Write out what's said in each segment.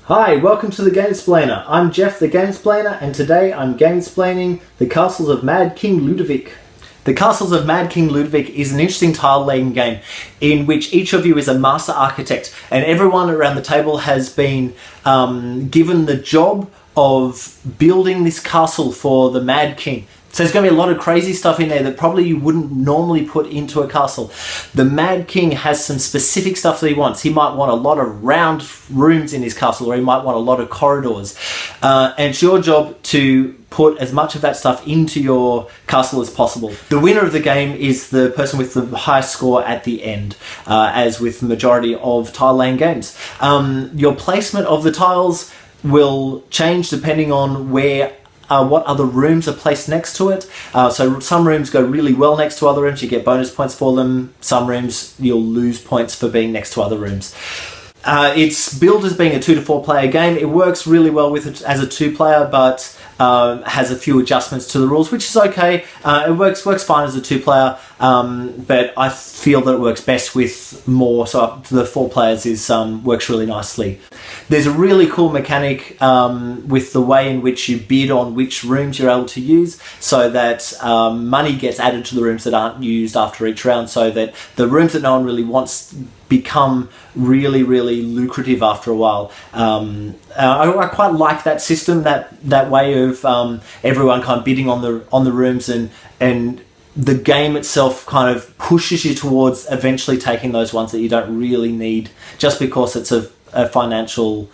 Hi, welcome to the Gamesplainer. I'm Jeff the Gamesplainer, and today I'm gamesplaining the Castles of Mad King Ludwig. The Castles of Mad King Ludwig is an interesting tile-laying game in which each of you is a master architect, and everyone around the table has been given the job of building this castle for the Mad King. So there's going to be a lot of crazy stuff in there that probably you wouldn't normally put into a castle. The Mad King has some specific stuff that he wants. He might want a lot of round rooms in his castle, or he might want a lot of corridors. And it's your job to put as much of that stuff into your castle as possible. The winner of the game is the person with the highest score at the end, as with the majority of tile-laying games. Your placement of the tiles will change depending on what other rooms are placed next to it. So some rooms go really well next to other rooms, you get bonus points for them. Some rooms you'll lose points for being next to other rooms. It's billed as being a 2 to 4 player game. It works really well with it as a 2 player, but has a few adjustments to the rules, which is okay. It works fine as a 2 player, but I feel that it works best with more, so up to the 4 players works really nicely. There's a really cool mechanic with the way in which you bid on which rooms you're able to use, so that money gets added to the rooms that aren't used after each round, so that the rooms that no one really wants become really, really lucrative after a while. I quite like that system, that way of everyone kind of bidding on the rooms, and the game itself kind of pushes you towards eventually taking those ones that you don't really need, just because it's a financially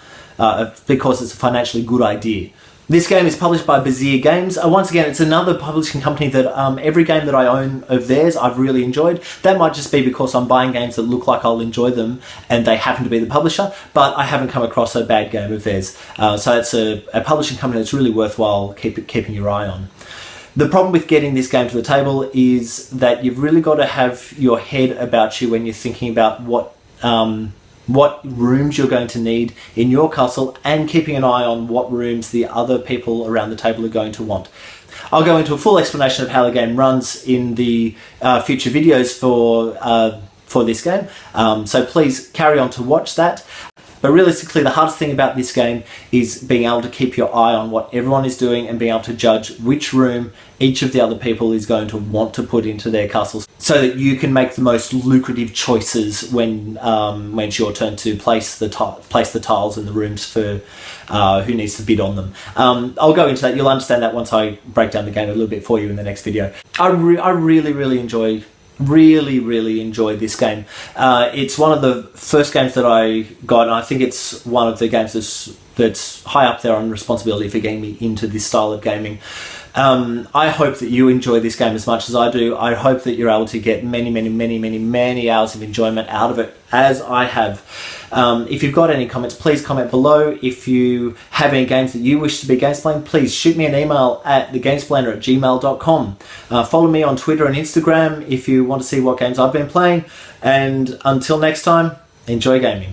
good idea. This game is published by Bazier Games. Once again, it's another publishing company that every game that I own of theirs I've really enjoyed. That might just be because I'm buying games that look like I'll enjoy them and they happen to be the publisher, but I haven't come across a bad game of theirs. So it's a publishing company that's really worthwhile keeping your eye on. The problem with getting this game to the table is that you've really got to have your head about you when you're thinking about what rooms you're going to need in your castle, and keeping an eye on what rooms the other people around the table are going to want. I'll go into a full explanation of how the game runs in the future videos for this game, so please carry on to watch that. But realistically, the hardest thing about this game is being able to keep your eye on what everyone is doing and being able to judge which room each of the other people is going to want to put into their castles, so that you can make the most lucrative choices when it's your turn to place the tiles in the rooms for who needs to bid on them. I'll go into that. You'll understand that once I break down the game a little bit for you in the next video. I really enjoy this game. It's one of the first games that I got, and I think it's one of the games that's high up there on responsibility for getting me into this style of gaming. I hope that you enjoy this game as much as I do. I hope that you're able to get many hours of enjoyment out of it, as I have. If you've got any comments, please comment below. If you have any games that you wish to be gamesplayed, please shoot me an email at thegamesplainer@gmail.com. Follow me on Twitter and Instagram if you want to see what games I've been playing. And until next time, enjoy gaming.